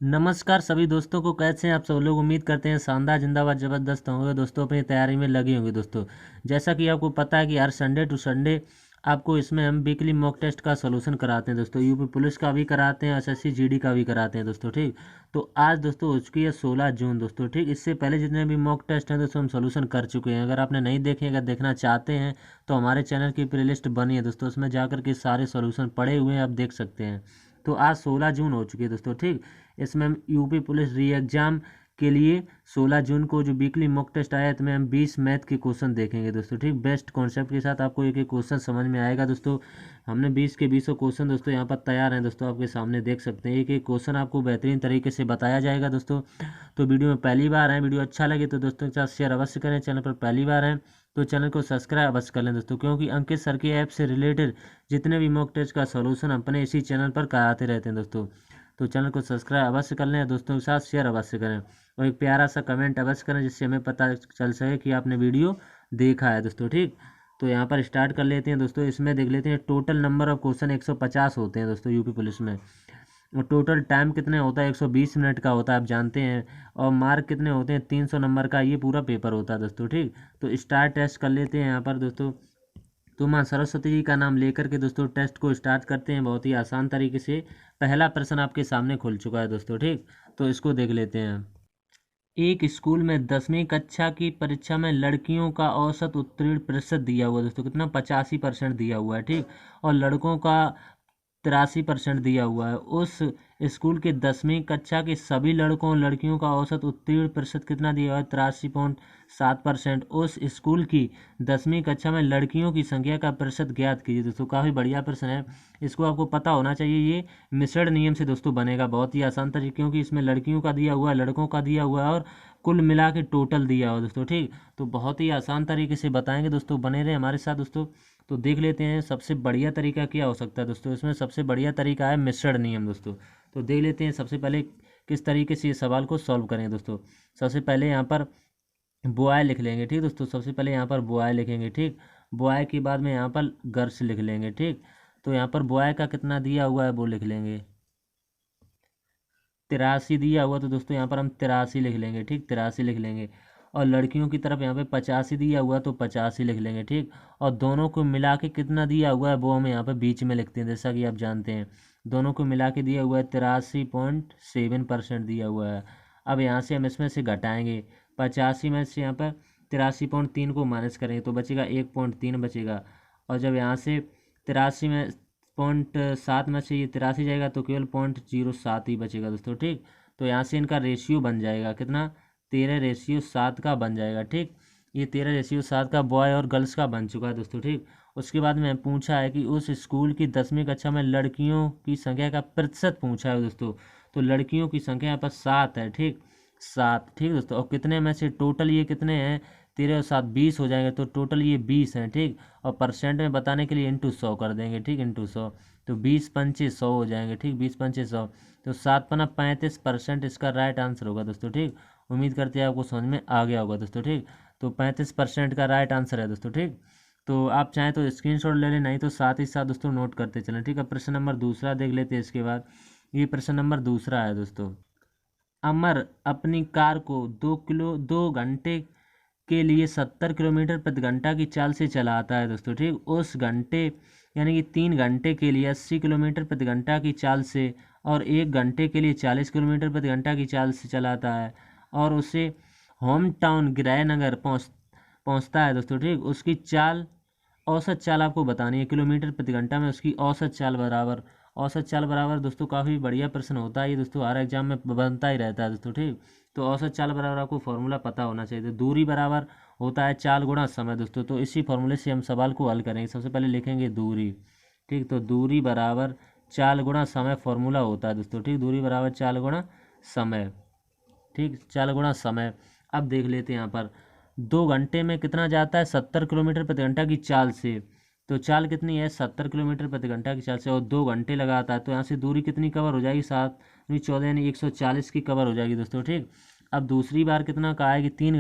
नमस्कार सभी दोस्तों को, कैसे हैं आप सब लोग। उम्मीद करते हैं शानदार जिंदाबाद जबरदस्त होंगे दोस्तों, अपनी तैयारी में लगे होंगे दोस्तों। जैसा कि आपको पता है कि हर संडे टू संडे आपको इसमें हम वीकली मॉक टेस्ट का सॉल्यूशन कराते हैं दोस्तों। यूपी पुलिस का भी कराते हैं, एसएससी जीडी का भी कराते हैं दोस्तों। ठीक, तो आज दोस्तों हो चुकी है 16 जून दोस्तों। ठीक, इससे पहले जितने भी मॉक टेस्ट हैं दोस्तों हम सॉल्यूशन कर चुके हैं। अगर आपने नहीं देखे, अगर देखना चाहते हैं तो हमारे चैनल की प्लेलिस्ट बनी है दोस्तों, उसमें जाकर के सारे सॉल्यूशन पड़े हुए हैं, आप देख सकते हैं। तो आज 16 जून हो चुकी है दोस्तों। ठीक, इसमें हम यूपी पुलिस री एग्ज़ाम के लिए 16 जून को जो वीकली मॉक टेस्ट आया है, इसमें हम 20 मैथ के क्वेश्चन देखेंगे दोस्तों। ठीक, बेस्ट कॉन्सेप्ट के साथ आपको एक एक क्वेश्चन समझ में आएगा दोस्तों। हमने 20 के 20 क्वेश्चन दोस्तों यहाँ पर तैयार हैं दोस्तों, आपके सामने देख सकते हैं। एक एक क्वेश्चन आपको बेहतरीन तरीके से बताया जाएगा दोस्तों। तो वीडियो में पहली बार है, वीडियो अच्छा लगे तो दोस्तों के साथ शेयर अवश्य करें। चैनल पर पहली बार है तो चैनल को सब्सक्राइब अवश्य कर लें दोस्तों, क्योंकि अंकित सर के ऐप से रिलेटेड जितने भी मॉक टेस्ट का सॉल्यूशन अपने इसी चैनल पर कराते रहते हैं दोस्तों। तो चैनल को सब्सक्राइब अवश्य कर लें, दोस्तों के साथ शेयर अवश्य करें और एक प्यारा सा कमेंट अवश्य करें, जिससे हमें पता चल सके कि आपने वीडियो देखा है दोस्तों। ठीक, तो यहाँ पर स्टार्ट कर लेते हैं दोस्तों। इसमें देख लेते हैं टोटल नंबर ऑफ क्वेश्चन 150 होते हैं दोस्तों यूपी पुलिस में। और टोटल टाइम कितने होता है, 120 मिनट का होता है, आप जानते हैं। और मार्क कितने होते हैं, 300 नंबर का ये पूरा पेपर होता है दोस्तों। ठीक, तो स्टार्ट टेस्ट कर लेते हैं यहाँ पर दोस्तों। तो माँ सरस्वती जी का नाम लेकर के दोस्तों टेस्ट को स्टार्ट करते हैं, बहुत ही आसान तरीके से। पहला प्रश्न आपके सामने खुल चुका है दोस्तों। ठीक, तो इसको देख लेते हैं। एक स्कूल में 10वीं कक्षा की परीक्षा में लड़कियों का औसत उत्तीर्ण प्रतिशत दिया हुआ है दोस्तों, कितना 85% दिया हुआ है। ठीक, और लड़कों का 83% दिया हुआ है। उस स्कूल के 10वीं कक्षा के सभी लड़कों और लड़कियों का औसत उत्तीर्ण प्रतिशत कितना दिया हुआ है, 83.7%। उस स्कूल की 10वीं कक्षा में लड़कियों की संख्या का प्रतिशत ज्ञात कीजिए दोस्तों। काफ़ी बढ़िया प्रश्न है, इसको आपको पता होना चाहिए। ये मिश्रण नियम से दोस्तों बनेगा, बहुत ही आसान तरीके, क्योंकि इसमें लड़कियों का दिया हुआ है, लड़कों का दिया हुआ है और कुल मिला के टोटल दिया हुआ है दोस्तों। ठीक, तो बहुत ही आसान तरीके से बताएंगे दोस्तों, बने रहे हमारे साथ दोस्तों। तो देख लेते हैं सबसे बढ़िया तरीका क्या हो सकता है दोस्तों। इसमें सबसे बढ़िया तरीका है मिश्रण नियम दोस्तों। तो देख लेते हैं सबसे पहले किस तरीके से ये सवाल को सॉल्व करें दोस्तों। सबसे पहले यहाँ पर बॉय लिख लेंगे। ठीक दोस्तों, सबसे पहले यहाँ पर बॉय लिखेंगे। ठीक, बॉय के बाद में यहाँ पर गर्ल्स लिख लेंगे। ठीक, तो यहाँ पर बॉय का कितना दिया हुआ है वो लिख लेंगे, 83 दिया हुआ, तो दोस्तों यहाँ पर हम 83 लिख लेंगे। ठीक, 83 लिख लेंगे। और लड़कियों की तरफ यहाँ पे 85 दिया हुआ, तो 85 लिख लेंगे। ठीक, और दोनों को मिला के कितना दिया हुआ है वो हम यहाँ पे बीच में लिखते हैं, जैसा कि आप जानते हैं। दोनों को मिला के दिया हुआ है 83.7% दिया हुआ है। अब यहाँ से हम इसमें से घटाएंगे, 85 में से यहाँ पर 83.3 को माइनस करेंगे तो बचेगा 1.3 बचेगा। और जब यहाँ से 83 में 0.7 में से ये 83 जाएगा तो केवल 0.07 ही बचेगा दोस्तों। ठीक, तो यहाँ से इनका रेशियो बन जाएगा कितना, 13:7 का बन जाएगा। ठीक, ये 13:7 का बॉय और गर्ल्स का बन चुका है दोस्तों। ठीक, उसके बाद में पूछा है कि उस स्कूल की 10वीं कक्षा में लड़कियों की संख्या का प्रतिशत पूछा है दोस्तों। तो लड़कियों की संख्या यहाँ पर 7 है। ठीक, 7। ठीक दोस्तों, और कितने में से टोटल ये कितने हैं, 13 और 7 20 हो जाएंगे, तो टोटल ये 20 हैं। ठीक, और परसेंट में बताने के लिए इंटू 100 कर देंगे। ठीक, इंटू 100, तो 20 पंचे 100 हो जाएंगे। ठीक, 20 पंचे 100, तो 7 पना 35% इसका राइट आंसर होगा दोस्तों। ठीक, उम्मीद करते हैं आपको समझ में आ गया होगा दोस्तों। ठीक, तो 35% का राइट आंसर है दोस्तों। ठीक, तो आप चाहें तो स्क्रीनशॉट ले लें, नहीं तो साथ ही साथ दोस्तों नोट करते चलें। ठीक है, प्रश्न नंबर दूसरा देख लेते हैं इसके बाद। ये प्रश्न नंबर दूसरा है दोस्तों। अमर अपनी कार को 2 घंटे के लिए 70 किलोमीटर प्रति घंटा की चाल से चलाता है दोस्तों। ठीक, उस घंटे यानी कि 3 घंटे के लिए 80 किलोमीटर प्रति घंटा की चाल से और 1 घंटे के लिए 40 किलोमीटर प्रति घंटा की चाल से चलाता है, और उसे होम टाउन गिरायनगर पहुंचता है दोस्तों। ठीक, उसकी चाल, औसत चाल आपको बतानी है किलोमीटर प्रति घंटा में, उसकी औसत चाल बराबर। औसत चाल बराबर दोस्तों काफ़ी बढ़िया प्रश्न होता है ये दोस्तों, हर एग्जाम में बनता ही रहता है दोस्तों। ठीक, तो औसत चाल बराबर आपको फॉर्मूला पता होना चाहिए। तो दूरी बराबर होता है चाल गुणा समय दोस्तों, तो इसी फॉर्मूले से हम सवाल को हल करेंगे। सबसे पहले लिखेंगे दूरी। ठीक, तो दूरी बराबर चाल गुणा समय फॉर्मूला होता है दोस्तों। ठीक, दूरी बराबर चाल गुणा समय। ठीक, चाल गुणा समय। अब देख लेते हैं यहाँ पर 2 घंटे में कितना जाता है, 70 किलोमीटर प्रति घंटा की चाल से। तो चाल कितनी है, 70 किलोमीटर प्रति घंटा की चाल से, और 2 घंटे लगाता है, तो यहाँ से दूरी कितनी कवर हो जाएगी, 7×14 यानी 140 की कवर हो जाएगी दोस्तों। ठीक, अब दूसरी बार कितना कहा है कि 3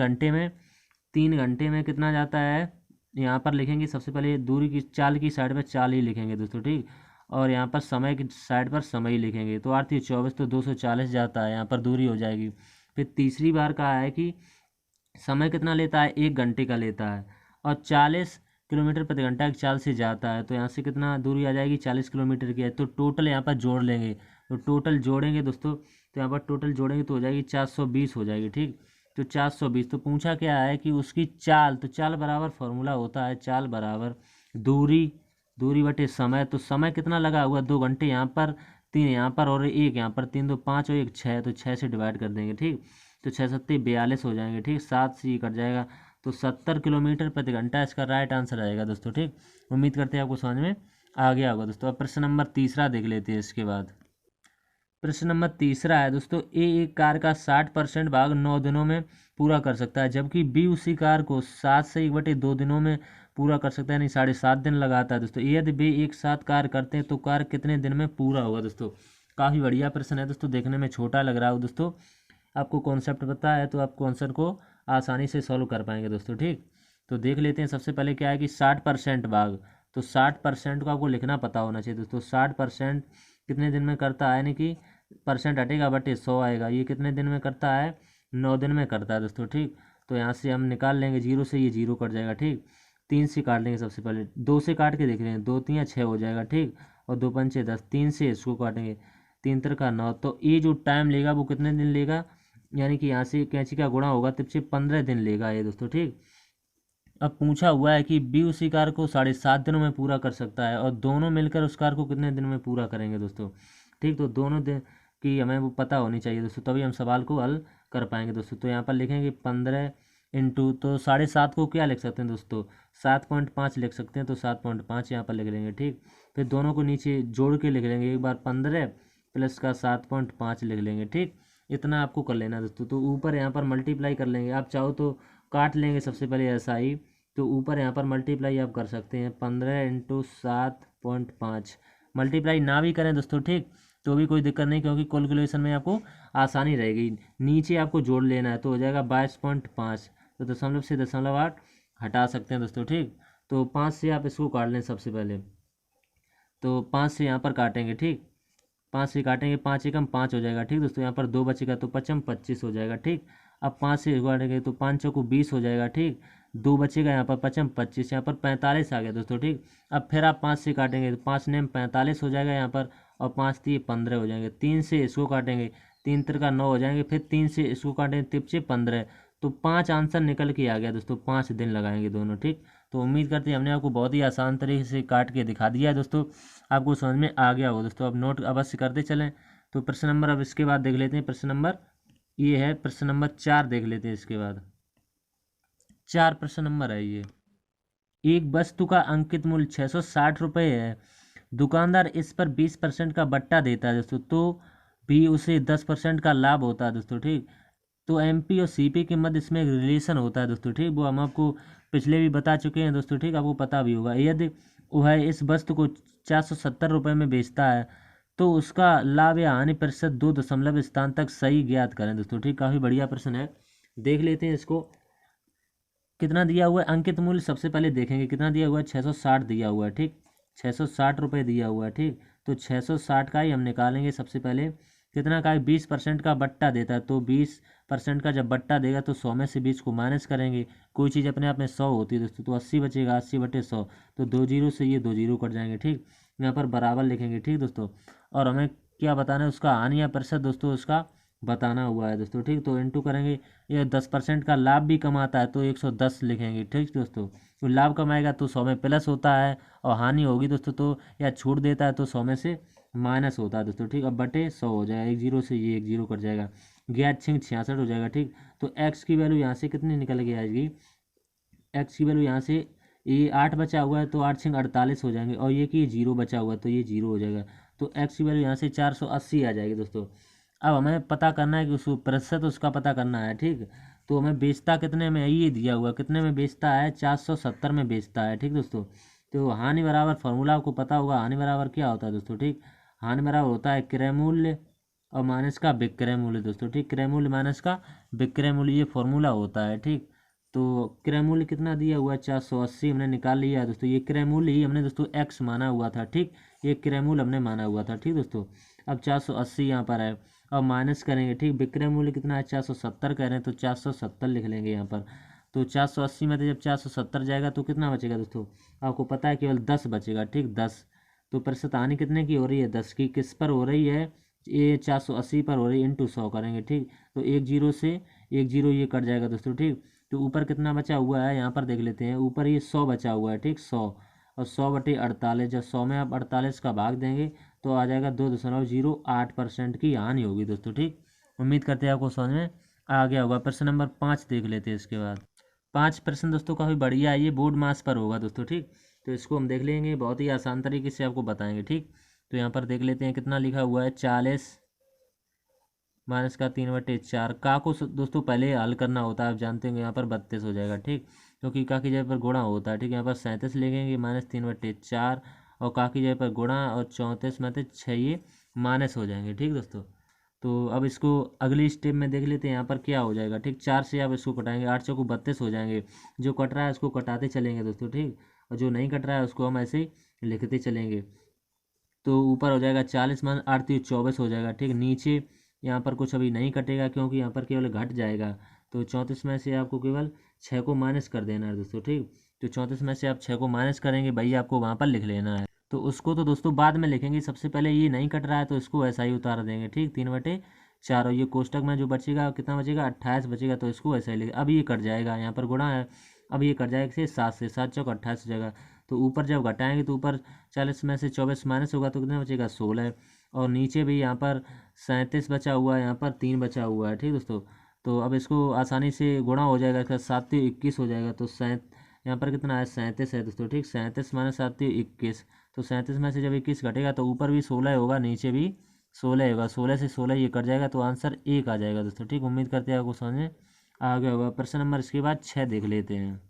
घंटे में कितना जाता है, यहाँ पर लिखेंगे सबसे पहले दूरी की चाल की साइड में चाल ही लिखेंगे दोस्तों। ठीक, और यहाँ पर समय की साइड पर समय लिखेंगे। तो 8×24 तो 240 जाता है, यहाँ पर दूरी हो जाएगी। फिर तीसरी बार कहा है कि समय कितना लेता है, 1 घंटे का लेता है और 40 किलोमीटर प्रति घंटा की चाल से जाता है। तो यहाँ से कितना दूरी आ जाएगी, 40 किलोमीटर की है। तो टोटल यहाँ पर जोड़ लेंगे, तो टोटल जोड़ेंगे दोस्तों, तो यहाँ पर टोटल जोड़ेंगे तो हो जाएगी 420 हो जाएगी। ठीक, तो 420। तो पूछा क्या है कि उसकी चाल, तो चाल बराबर फॉर्मूला होता है चाल बराबर दूरी, दूरी बटे समय। तो समय कितना लगा हुआ, 2 घंटे यहाँ पर, 3 यहाँ पर और 1 यहाँ पर, 3 2 5 और 1 6, तो 6 से डिवाइड कर देंगे। ठीक, तो 6×7=42 हो जाएंगे। ठीक, 7 से ये कट जाएगा, तो 70 किलोमीटर प्रति घंटा इसका राइट आंसर आएगा दोस्तों। ठीक, उम्मीद करते हैं आपको समझ में आ गया होगा दोस्तों। अब प्रश्न नंबर तीसरा देख लेते हैं इसके बाद। प्रश्न नंबर तीसरा है दोस्तों, ए एक कार का 60% भाग 9 दिनों में पूरा कर सकता है, जबकि बी उसी कार को 7 से 1/2 दिनों में पूरा कर सकता है, यानी 7.5 दिन लगाता है दोस्तों। यदि वे एक साथ कार्य करते हैं तो कार्य कितने दिन में पूरा होगा दोस्तों। काफ़ी बढ़िया प्रश्न है दोस्तों, देखने में छोटा लग रहा हो दोस्तों, आपको कॉन्सेप्ट पता है तो आप कॉन्सेप्ट को आसानी से सॉल्व कर पाएंगे दोस्तों। ठीक, तो देख लेते हैं। सबसे पहले क्या है कि 60% भाग, तो 60% को आपको लिखना पता होना चाहिए दोस्तों। 60% कितने दिन में करता है, यानी कि परसेंट हटेगा बटे 100 आएगा। ये कितने दिन में करता है, 9 दिन में करता है दोस्तों। ठीक, तो यहाँ से हम निकाल लेंगे, 0 से ये 0 कट जाएगा। ठीक, 3 से काट लेंगे, सबसे पहले 2 से काट के देख रहे हैं, 2 3 6 हो जाएगा। ठीक, और 2 5 10, 3 से इसको काटेंगे, 3 3 9। तो ये जो टाइम लेगा वो कितने दिन लेगा, यानी कि यहाँ से कैंची का गुणा होगा तब से 15 दिन लेगा ये दोस्तों। ठीक, अब पूछा हुआ है कि बी उसी कार को 7.5 दिनों में पूरा कर सकता है और दोनों मिलकर उस कार को कितने दिन में पूरा करेंगे दोस्तों। ठीक, तो दोनों दिन की हमें वो पता होनी चाहिए दोस्तों, तभी हम सवाल को हल कर पाएंगे दोस्तों। तो यहाँ पर लिखेंगे 15 इंटू, तो 7.5 को क्या लिख सकते हैं दोस्तों, 7.5 लिख सकते हैं, तो 7.5 यहाँ पर लिख लेंगे। ठीक, फिर दोनों को नीचे जोड़ के लिख लेंगे, एक बार 15 प्लस का 7.5 लिख लेंगे। ठीक, इतना आपको कर लेना दोस्तों। तो ऊपर यहाँ पर मल्टीप्लाई कर लेंगे, आप चाहो तो काट लेंगे सबसे पहले ऐसा ही, तो ऊपर यहाँ पर मल्टीप्लाई आप कर सकते हैं, 15 इंटू 7.5। मल्टीप्लाई ना भी करें दोस्तों, ठीक, तो भी कोई दिक्कत नहीं, क्योंकि कैलकुलेशन में आपको आसानी रहेगी। नीचे आपको जोड़ लेना है, तो हो जाएगा 22.5, तो दशमलव से 0.8 हटा सकते हैं दोस्तों। ठीक, तो 5 से आप इसको काट लें सबसे पहले, तो 5 से यहाँ पर काटेंगे। ठीक, 5 से काटेंगे, 5 एकम 5 हो जाएगा। ठीक दोस्तों, यहाँ पर 2 बचेगा तो 5 25 हो जाएगा। ठीक, अब 5 से काटेंगे तो 5 चौको 20 हो जाएगा। ठीक, 2 बचेगा, यहाँ पर 5 25, यहाँ पर 45 आ गया दोस्तों। ठीक, अब फिर आप 5 से काटेंगे तो 5 नेम 45 हो जाएगा यहाँ पर, और 5 3 15 हो जाएंगे। 3 से इसको काटेंगे, 3 3 9 हो जाएंगे, फिर 3 से इसको काटेंगे, तिरछे 15, तो 5 आंसर निकल के आ गया दोस्तों। 5 दिन लगाएंगे दोनों। ठीक, तो उम्मीद करते हैं हमने आपको बहुत ही आसान तरीके से काट के दिखा दिया है दोस्तों, आपको समझ में आ गया होगा दोस्तों। अब नोट अवश्य करते चलें। तो प्रश्न नंबर अब इसके बाद देख लेते हैं, प्रश्न नंबर ये है, प्रश्न नंबर 4 देख लेते हैं इसके बाद। 4 प्रश्न नंबर है ये। एक वस्तु का अंकित मूल्य 660 रुपये है, दुकानदार इस पर 20% का बट्टा देता है दोस्तों, तो भी उसे 10% का लाभ होता है दोस्तों। ठीक, तो एमपी और सीपी के मध्य इसमें एक रिलेशन होता है दोस्तों। ठीक, वो हम आपको पिछले भी बता चुके हैं दोस्तों। ठीक, आपको पता भी होगा। यदि वह इस वस्तु को 470 रुपये में बेचता है तो उसका लाभ या हानि प्रतिशत 2 दशमलव स्थान तक सही ज्ञात करें दोस्तों। ठीक, काफ़ी बढ़िया प्रश्न है, देख लेते हैं इसको। कितना दिया हुआ है अंकित मूल्य, सबसे पहले देखेंगे कितना दिया हुआ है, 660 दिया हुआ है। ठीक, 660 रुपये दिया हुआ है। ठीक, तो 660 का ही हम निकालेंगे सबसे पहले, कितना का है, 20% का बट्टा देता है, तो 20% का जब बट्टा देगा तो 100 में से 20 को माइनस करेंगे। कोई चीज़ अपने आप में 100 होती है दोस्तों, तो 80 बचेगा, 80/100, तो 2 जीरो से ये 2 जीरो कट जाएंगे। ठीक, यहाँ पर बराबर लिखेंगे। ठीक दोस्तों, और हमें क्या बताना है, उसका हानि या प्रतिशत दोस्तों उसका बताना हुआ है दोस्तों। ठीक, तो इंटू करेंगे, ये 10% का लाभ भी कमाता है तो 110 लिखेंगे। ठीक दोस्तों, तो लाभ कमाएगा तो 100 में प्लस होता है, और हानि होगी दोस्तों तो या छूट देता है तो 100 में से माइनस होता है दोस्तों। ठीक, अब बटे 100 हो जाएगा, 1 जीरो से ये 1 जीरो कट जाएगा, 11×6 66 हो जाएगा। ठीक, तो एक्स की वैल्यू यहाँ से कितनी निकल के आएगी, एक्स की वैल्यू यहाँ से, ये 8 बचा हुआ है तो 8×6 48 हो जाएंगे, और ये कि 0 बचा हुआ है तो ये 0 हो जाएगा, तो एक्स की वैल्यू यहाँ से 480 आ जाएगी दोस्तों। अब हमें पता करना है कि उसको प्रतिशत उसका पता करना है। ठीक, तो हमें बेचता कितने में है, ये दिया हुआ कितने में बेचता है, 470 में बेचता है। ठीक दोस्तों, तो हानि बराबर फॉर्मूला आपको पता होगा, हानि बराबर क्या होता है दोस्तों। ठीक, हानि बराबर होता है क्रय मूल्य और माइनस का विक्रय मूल्य दोस्तों। ठीक, क्रय मूल्य माइनस का विक्रय मूल्य, ये फॉर्मूला होता है। ठीक, तो क्रय मूल्य कितना दिया हुआ है, 480 हमने निकाल लिया है दोस्तों। ये क्रय मूल्य ही हमने दोस्तों एक्स माना हुआ था। ठीक, ये क्रय मूल्य हमने माना हुआ था, ठीक दोस्तों। अब 480 यहाँ पर है और माइनस करेंगे, ठीक। विक्रय मूल्य कितना है 470 कह रहे हैं, तो 470 लिख लेंगे यहाँ पर। तो 480 में से जब 470 जाएगा तो कितना बचेगा दोस्तों, आपको पता है केवल 10 बचेगा, ठीक 10। तो प्रतिशत हानि कितने की हो रही है, 10 की। किस पर हो रही है, ये 480 पर हो रही है, इंटू 100 करेंगे, ठीक। तो एक जीरो से एक जीरो ये कट जाएगा दोस्तों, ठीक। तो ऊपर कितना बचा हुआ है यहाँ पर देख लेते हैं, ऊपर ये 100 बचा हुआ है, ठीक 100। और 100/48, जब 100 में आप 48 का भाग देंगे तो आ जाएगा 2.08% की हानि होगी दोस्तों, ठीक। उम्मीद करते हैं आपको समझ में आ गया होगा। प्रश्न नंबर 5 देख लेते हैं इसके बाद। 5 प्रश्न दोस्तों काफ़ी बढ़िया है, ये बोर्ड मास पर होगा दोस्तों, ठीक। तो इसको हम देख लेंगे, बहुत ही आसान तरीके से आपको बताएंगे, ठीक। तो यहाँ पर देख लेते हैं कितना लिखा हुआ है, 40 माइनस का 3/4। का को दोस्तों पहले हल करना होता है, आप जानते होंगे। यहाँ पर 32 हो जाएगा, ठीक, क्योंकि का की जगह पर गुणा होता है, ठीक। यहाँ पर 37 लिखेंगे माइनस 3/4, और का की जगह पर गुणा, और 34 में से 6 ये माइनस हो जाएंगे, ठीक दोस्तों। तो अब इसको अगली स्टेप में देख लेते हैं, यहाँ पर क्या हो जाएगा, ठीक। 4 से आप इसको कटाएंगे, 8 चौको 32 हो जाएंगे। जो कट रहा है उसको कटाते चलेंगे दोस्तों, ठीक। और जो नहीं कट रहा है उसको हम ऐसे ही लिखते चलेंगे। तो ऊपर हो जाएगा 40 मान 8 24 हो जाएगा, ठीक। नीचे यहाँ पर कुछ अभी नहीं कटेगा क्योंकि यहाँ पर केवल घट जाएगा। तो 34 में से आपको केवल 6 को माइनस कर देना है दोस्तों, ठीक। तो 34 में से आप 6 को माइनस करेंगे, भाई आपको वहाँ पर लिख लेना है। तो उसको तो दोस्तों बाद में लिखेंगे, सबसे पहले ये नहीं कट रहा है तो इसको ऐसा ही उतार देंगे, ठीक 3/4। और ये कोष्टक में जो बचेगा कितना बचेगा, 28 बचेगा, तो इसको ऐसा ही लिखे। अब ये कट जाएगा, यहाँ पर गुणा है, अब ये कट जाएगा से 7 से, 7 चौक 28 हो जाएगा। तो ऊपर जब घटाएंगे तो ऊपर 40 में से 24 माइनस होगा तो कितना बचेगा, 16। और नीचे भी यहाँ पर 37 बचा हुआ है, यहाँ पर 3 बचा हुआ है, ठीक दोस्तों। तो अब इसको आसानी से गुणा हो जाएगा, इसका 7 21 हो जाएगा। तो यहाँ पर कितना है, 37 है दोस्तों, ठीक। 37 माइनस 7 21। तो 37 में से जब 21 घटेगा तो ऊपर भी 16 होगा, नीचे भी 16 होगा। 16 से 16 ये कट जाएगा तो आंसर 1 आ जाएगा दोस्तों, ठीक। उम्मीद करते हैं आपको समझ में आ गया होगा। प्रश्न नंबर इसके बाद 6 देख लेते हैं।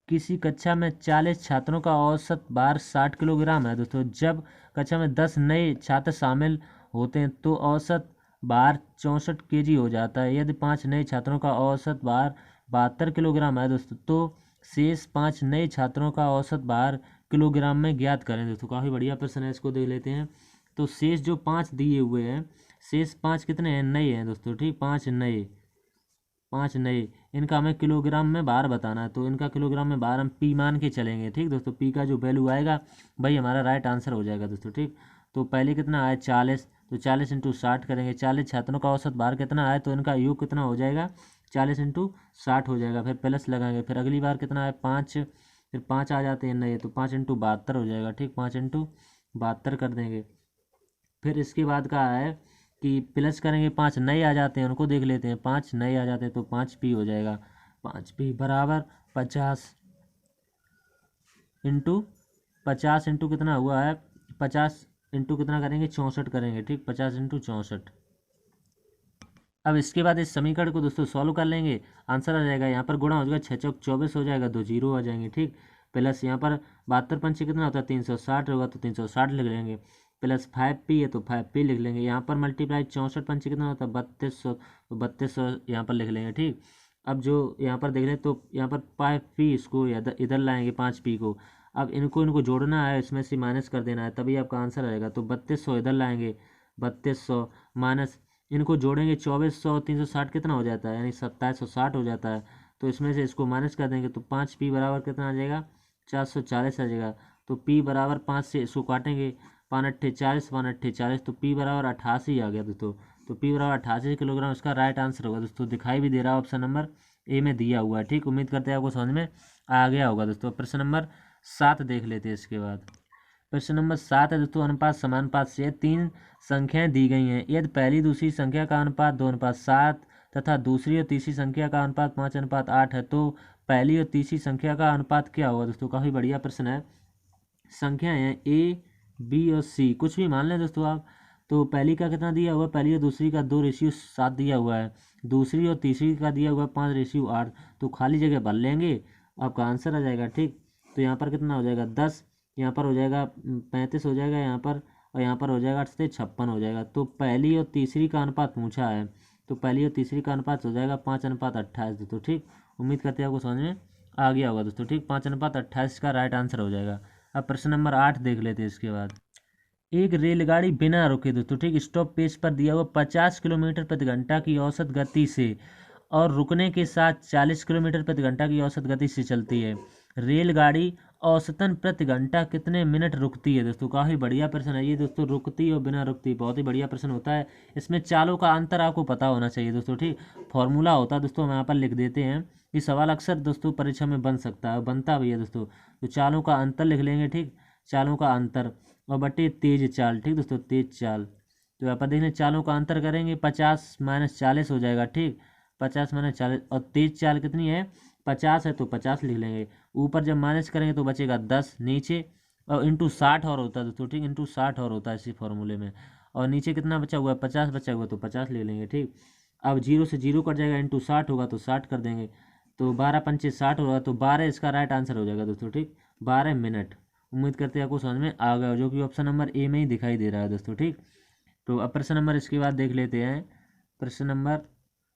किसी कक्षा में 40 छात्रों का औसत भार 60 किलोग्राम है दोस्तों। जब कक्षा में 10 नए छात्र शामिल होते हैं तो औसत भार 64 केजी हो जाता है। यदि 5 नए छात्रों का औसत भार 72 किलोग्राम है दोस्तों, तो शेष 5 नए छात्रों का औसत भार किलोग्राम में ज्ञात करें दोस्तों। काफ़ी बढ़िया प्रश्न है, इसको देख लेते हैं। तो शेष जो 5 दिए हुए हैं, शेष 5 कितने हैं, नए हैं दोस्तों, ठीक। 5 नए, इनका हमें किलोग्राम में भार बताना है। तो इनका किलोग्राम में भार हम पी मान के चलेंगे, ठीक दोस्तों। पी का जो वैल्यू आएगा भाई हमारा राइट आंसर हो जाएगा दोस्तों, ठीक। तो पहले कितना आया 40, तो 40 इंटू 60 करेंगे। 40 छात्रों का औसत भार कितना आया तो इनका योग कितना हो जाएगा, 40 इंटू 60 हो जाएगा। फिर प्लस लगाएंगे, फिर अगली बार कितना है 5, फिर 5 आ जाते हैं नए, तो 5 इंटू 72 हो जाएगा, ठीक। 5 इंटू 72 कर देंगे। फिर इसके बाद का है कि प्लस करेंगे, 5 नए आ जाते हैं, उनको देख लेते हैं। 5 नए आ जाते हैं तो 5p हो जाएगा। 5p बराबर 50 इंटू 50 इंटू कितना हुआ है, 50 इंटू कितना करेंगे, 64 करेंगे, ठीक। 50 इंटू 64। अब इसके बाद इस समीकरण को दोस्तों सॉल्व कर लेंगे, आंसर आ जाएगा। यहाँ पर गुणा हो जाएगा, 6 चौक 24 हो जाएगा, 2 जीरो आ जाएंगे, ठीक। प्लस यहाँ पर 72 पंचे कितना होता है, 360 होगा, तो 360 लिख लेंगे। प्लस 5p है तो 5p लिख लेंगे। यहाँ पर मल्टीप्लाई 64 पंचे कितना होता है, 3200, तो 3200 यहाँ पर लिख लेंगे, ठीक। अब जो यहाँ पर देख लें तो यहाँ पर 5p इसको इधर लाएंगे, 5p को। अब इनको जोड़ना है, इसमें से माइनस कर देना है, तभी आपका आंसर आएगा। तो 3200 इधर लाएंगे, 3200 माइनस इनको जोड़ेंगे, 2400 360 कितना हो जाता है, यानी 2760 हो जाता है। तो इसमें से इसको माइनस कर देंगे तो 5p बराबर कितना आ जाएगा, 440 आ जाएगा। तो p बराबर 5 से इसको काटेंगे, 5 अट्ठे 40, 5 अट्ठे 40, तो p बराबर 88 आ गया दोस्तों। तो p बराबर 88 किलोग्राम इसका राइट आंसर होगा दोस्तों। दिखाई भी दे रहा है, ऑप्शन नंबर ए में दिया हुआ है, ठीक। उम्मीद करते हैं आपको समझ में आ गया होगा दोस्तों। प्रश्न नंबर 7 देख लेते हैं इसके बाद। प्रश्न नंबर 7 है दोस्तों, अनुपात समानुपात से 3 संख्याएं दी गई हैं। यदि पहली दूसरी संख्या का अनुपात 2:7 तथा दूसरी और तीसरी संख्या का अनुपात 5:8 है, तो पहली और तीसरी संख्या का अनुपात क्या होगा दोस्तों। काफ़ी बढ़िया प्रश्न है। संख्याएं हैं ए, बी और सी, कुछ भी मान लें दोस्तों आप। तो पहली का कितना दिया हुआ है, पहली और दूसरी का 2:7 दिया हुआ है। दूसरी और तीसरी का दिया हुआ है 5:8। तो खाली जगह भर लेंगे, आपका आंसर आ जाएगा, ठीक। तो यहाँ पर कितना हो जाएगा 10, यहाँ पर हो जाएगा 35 हो जाएगा यहाँ पर, और यहाँ पर हो जाएगा 8 से 56 हो जाएगा। तो पहली और तीसरी का अनुपात पूछा है, तो पहली और तीसरी का अनुपात हो जाएगा 5:28 दोस्तों, ठीक। उम्मीद करते हैं आपको समझ में आ गया होगा दोस्तों, ठीक। 5:28 का राइट आंसर हो जाएगा। अब प्रश्न नंबर 8 देख लेते हैं इसके बाद। एक रेलगाड़ी बिना रुके दोस्तों ठीक स्टॉप पेज पर दिया हुआ 50 किलोमीटर प्रति घंटा की औसत गति से और रुकने के साथ 40 किलोमीटर प्रति घंटा की औसत गति से चलती है। रेलगाड़ी औसतन प्रति घंटा कितने मिनट रुकती है दोस्तों। काफ़ी बढ़िया प्रश्न है ये दोस्तों, रुकती और बिना रुकती, बहुत ही बढ़िया प्रश्न होता है। इसमें चालों का अंतर आपको पता होना चाहिए दोस्तों ठीक। फॉर्मूला होता है दोस्तों, हम यहाँ पर लिख देते हैं। ये सवाल अक्सर दोस्तों परीक्षा में बन सकता है, बनता भी है दोस्तों। तो चालों का अंतर लिख लेंगे ठीक, चालों का अंतर और बटे तेज चाल ठीक दोस्तों, तेज चाल। तो यहाँ पर देखने चालों का अंतर करेंगे, 50 माइनस 40 हो जाएगा ठीक, 50 माइनस 40। और तेज चाल कितनी है, 50 है तो 50 लिख लेंगे। ऊपर जब माइनस करेंगे तो बचेगा 10 नीचे, और इंटू 60 और होता है दोस्तों ठीक, इंटू 60 और होता है इसी फॉर्मूले में। और नीचे कितना बचा हुआ है, 50 बचा हुआ, तो 50 ले लेंगे ठीक। अब 0 से 0 कट जाएगा, इंटू 60 होगा तो 60 कर देंगे। तो 12 पंचे 60 होगा, तो 12 इसका राइट आंसर हो जाएगा दोस्तों ठीक, 12 मिनट। उम्मीद करते हैं आपको समझ में आ गया, जो कि ऑप्शन नंबर ए में ही दिखाई दे रहा है दोस्तों ठीक। तो अब प्रश्न नंबर इसके बाद देख लेते हैं, प्रश्न नंबर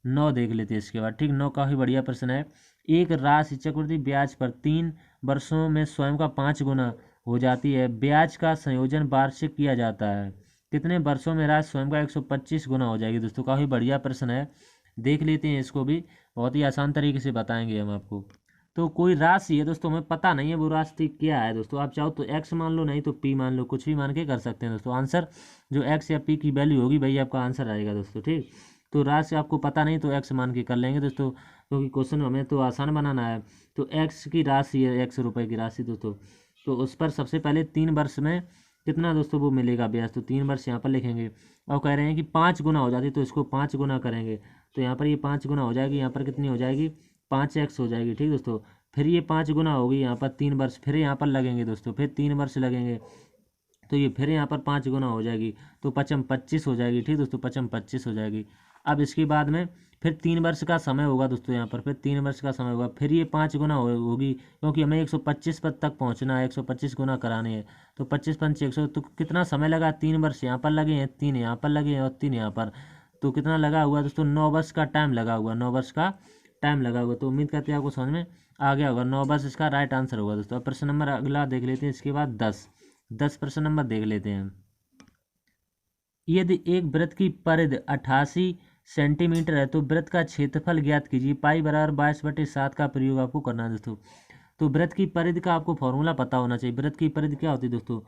9 देख लेते हैं इसके बाद ठीक। 9 काफ़ी बढ़िया प्रश्न है। एक राशि चक्रवृद्धि ब्याज पर 3 वर्षों में स्वयं का 5 गुना हो जाती है। ब्याज का संयोजन वार्षिक किया जाता है, कितने वर्षों में राशि स्वयं का 125 गुना हो जाएगी दोस्तों। काफ़ी बढ़िया प्रश्न है, देख लेते हैं इसको भी, बहुत ही आसान तरीके से बताएंगे हम आपको। तो कोई राशि है दोस्तों, हमें पता नहीं है वो राशि क्या है दोस्तों। आप चाहो तो एक्स मान लो, नहीं तो पी मान लो, कुछ भी मान के कर सकते हैं दोस्तों। आंसर जो एक्स या पी की वैल्यू होगी वही आपका आंसर आएगा दोस्तों ठीक। तो राशि आपको पता नहीं तो एक्स मान के कर लेंगे दोस्तों, क्योंकि क्वेश्चन हमें तो आसान बनाना है। तो एक्स की राशि है, 100 रुपये की राशि दोस्तों। तो उस पर सबसे पहले 3 वर्ष में कितना दोस्तों वो मिलेगा ब्याज, तो 3 वर्ष यहाँ पर लिखेंगे। और कह रहे हैं कि 5 गुना हो जाती, तो इसको 5 गुना करेंगे। तो यहाँ पर ये 5 गुना हो जाएगी, यहाँ पर कितनी हो जाएगी, 5x हो जाएगी ठीक दोस्तों। फिर ये 5 गुना होगी, यहाँ पर 3 वर्ष फिर यहाँ पर लगेंगे दोस्तों, फिर 3 वर्ष लगेंगे। तो ये फिर यहाँ पर 5 गुना हो जाएगी, तो 5 25 हो जाएगी ठीक दोस्तों, 5 25 हो जाएगी। अब इसके बाद में फिर 3 वर्ष का समय होगा दोस्तों, यहाँ पर फिर 3 वर्ष का समय होगा, फिर ये 5 गुना होगी, क्योंकि हमें 125 पद तक पहुँचना है, 125 गुना कराने हैं। तो 25 पंच 100, तो कितना समय लगा, 3 वर्ष यहाँ पर लगे हैं, 3 यहाँ पर लगे हैं और 3 यहाँ पर। तो कितना लगा हुआ दोस्तों, 9 वर्ष का टाइम लगा हुआ, 9 वर्ष का टाइम लगा हुआ। तो उम्मीद करते हैं आपको समझ में आ गया होगा, 9 वर्ष इसका राइट आंसर होगा दोस्तों। अब प्रश्न नंबर अगला देख लेते हैं इसके बाद 10 प्रश्न नंबर देख लेते हैं। यदि एक वृत्त की परिधि 88 सेंटीमीटर है तो वृत्त का क्षेत्रफल ज्ञात कीजिए। पाई बराबर 22/7 का प्रयोग आपको करना है दोस्तों। तो वृत्त की परिधि का आपको फॉर्मूला पता होना चाहिए। वृत्त की परिधि क्या होती है दोस्तों,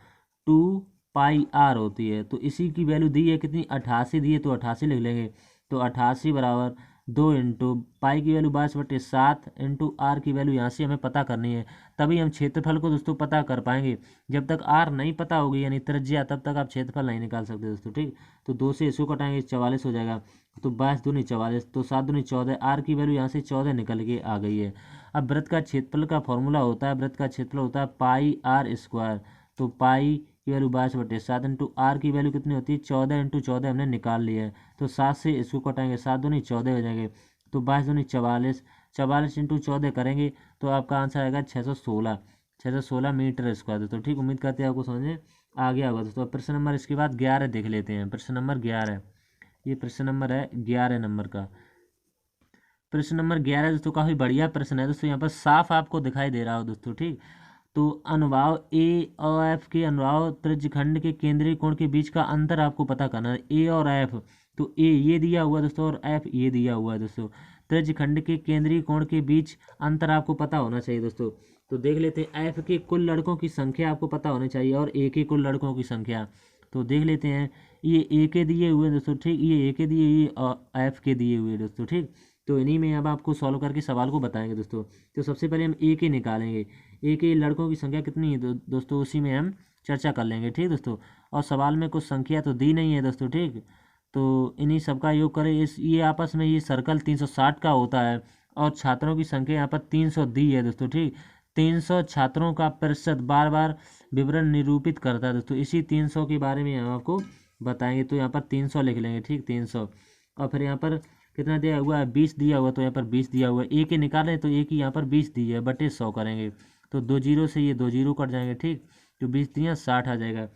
2πr होती है। तो इसी की वैल्यू दी है कितनी, 88 दी है, तो 88 लिख लेंगे। तो 88 बराबर 2 इंटू पाई की वैल्यू 22/7 इंटू आर की वैल्यू यहाँ से हमें पता करनी है, तभी हम क्षेत्रफल को दोस्तों पता कर पाएंगे। जब तक आर नहीं पता होगी यानी त्रिज्या, तब तक आप क्षेत्रफल नहीं निकाल सकते दोस्तों ठीक। तो 2 से इसको कटाएंगे, 44 हो जाएगा। तो 22 दूनी 44, तो 7 दूनी 14, आर की वैल्यू यहाँ से 14 निकल के आ गई है। अब वृत्त का क्षेत्रफल का फॉर्मूला होता है, वृत्त का क्षेत्रफल होता है पाई आर स्क्वायर। तो पाई की वैल्यू 22/7 इंटू आर की वैल्यू कितनी होती है, 14 इंटू 14 हमने निकाल लिया है। तो 7 से इसको कटाएंगे, 7 दूनी 14 हो जाएंगे। तो 22 दूनी 44, 44 इंटू 14 करेंगे तो आपका आंसर आएगा 616 मीटर स्क्वायर दोस्तों ठीक। उम्मीद करते हैं आपको समझ में आ गया होगा दोस्तों। प्रश्न नंबर इसके बाद 11 देख लेते हैं। प्रश्न नंबर 11, ये प्रश्न नंबर है 11 नंबर का। प्रश्न नंबर 11 दोस्तों काफ़ी बढ़िया प्रश्न है दोस्तों, यहाँ पर साफ आपको दिखाई दे रहा हो दोस्तों ठीक। तो अनुभाग ए और एफ के अनुभाग त्रिज्यखंड के केंद्रीय कोण के बीच का अंतर आपको पता करना है, ए और एफ। तो ए ये दिया हुआ है दोस्तों और एफ ये दिया हुआ है दोस्तों। त्रिज्यखंड के केंद्रीय कोण के बीच अंतर आपको पता होना चाहिए दोस्तों। तो देख लेते हैं, एफ के कुल लड़कों की संख्या आपको पता होनी चाहिए और ए के कुल लड़कों की संख्या। तो देख लेते हैं, ये ए के दिए हुए दोस्तों ठीक, ये ए के दिए, ये एफ के दिए हुए दोस्तों ठीक। तो इन्हीं में अब आपको सॉल्व करके सवाल को बताएंगे दोस्तों। तो सबसे पहले हम ए के निकालेंगे, ए के लड़कों की संख्या कितनी है दोस्तों, उसी में हम चर्चा कर लेंगे ठीक दोस्तों। और सवाल में कुछ संख्या तो दी नहीं है दोस्तों ठीक। तो इन्हीं सबका योग करें, इस ये आपस में ये सर्कल 360 का होता है और छात्रों की संख्या यहाँ पर 300 दी है दोस्तों ठीक। 300 छात्रों का प्रतिशत बार बार विवरण निरूपित करता है दोस्तों। इसी 300 के बारे में हम आपको बताएंगे। तो यहाँ पर 300 लिख लेंगे ठीक, 300। और फिर यहाँ पर कितना दिया हुआ है, 20 दिया हुआ, तो यहाँ पर 20 दिया हुआ है। ए के निकालें तो ए की यहाँ पर 20 दी है, बटे 100 करेंगे। तो 2 जीरो से ये 2 जीरो कट जाएंगे ठीक। तो 20 दिया 60 आ जाएगा।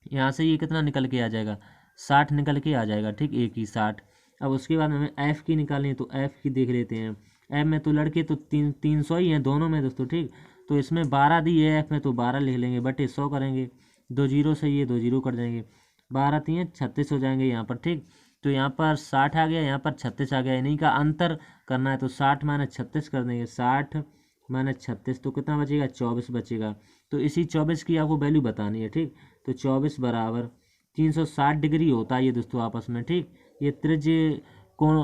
यहाँ से ये कितना निकल के आ जाएगा, 60 निकल के आ जाएगा ठीक, ए की 60। अब उसके बाद हमें एफ की निकालनी है, तो एफ की देख लेते हैं। एफ में तो लड़के तो 300 ही हैं दोनों में दोस्तों ठीक। तो इसमें 12 दी है एफ में, तो 12 लिख लेंगे बटे 100 करेंगे, 2 जीरो से ये 2 जीरो कर देंगे, 12 3 36 हो जाएंगे यहाँ पर। ठीक, तो यहाँ पर 60 आ गया, यहाँ पर 36 आ गया, इन्हीं का अंतर करना है, तो 60 माइनस 36 कर देंगे, 60 माइनस 36 तो कितना बचेगा, 24 बचेगा। तो इसी 24 की आपको वैल्यू बतानी है। ठीक, तो 24 बराबर 360 डिग्री होता है ये दोस्तों आपस में। ठीक, ये त्रिज्य कोण,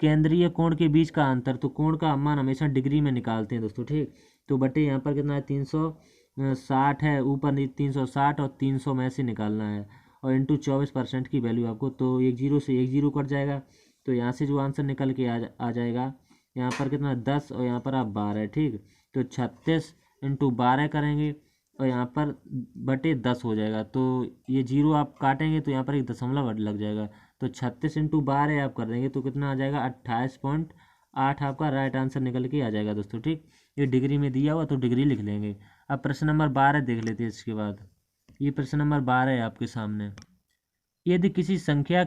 केंद्रीय कोण के बीच का अंतर, तो कोण का मान हमेशा डिग्री में निकालते हैं दोस्तों। ठीक, तो बटे यहाँ पर कितना है, 360 है, ऊपर 360 और 300 में से निकालना है, और इंटू 24% की वैल्यू आपको, तो एक जीरो से एक जीरो कट जाएगा, तो यहाँ से जो आंसर निकल के आ जाएगा, यहाँ पर कितना 10 और यहाँ पर आप 12। ठीक, तो 36 इंटू 12 करेंगे और यहाँ पर बटे 10 हो जाएगा, तो ये जीरो आप काटेंगे तो यहाँ पर एक दशमलव लग जाएगा, तो 36 इंटू 12 आप कर देंगे तो कितना आ जाएगा, 28.8 आपका राइट आंसर निकल के आ जाएगा दोस्तों। ठीक, ये डिग्री में दिया हुआ तो डिग्री लिख लेंगे। अब प्रश्न नंबर 12 देख लेते हैं इसके बाद। ये प्रश्न नंबर 12 है आपके सामने। यदि किसी संख्या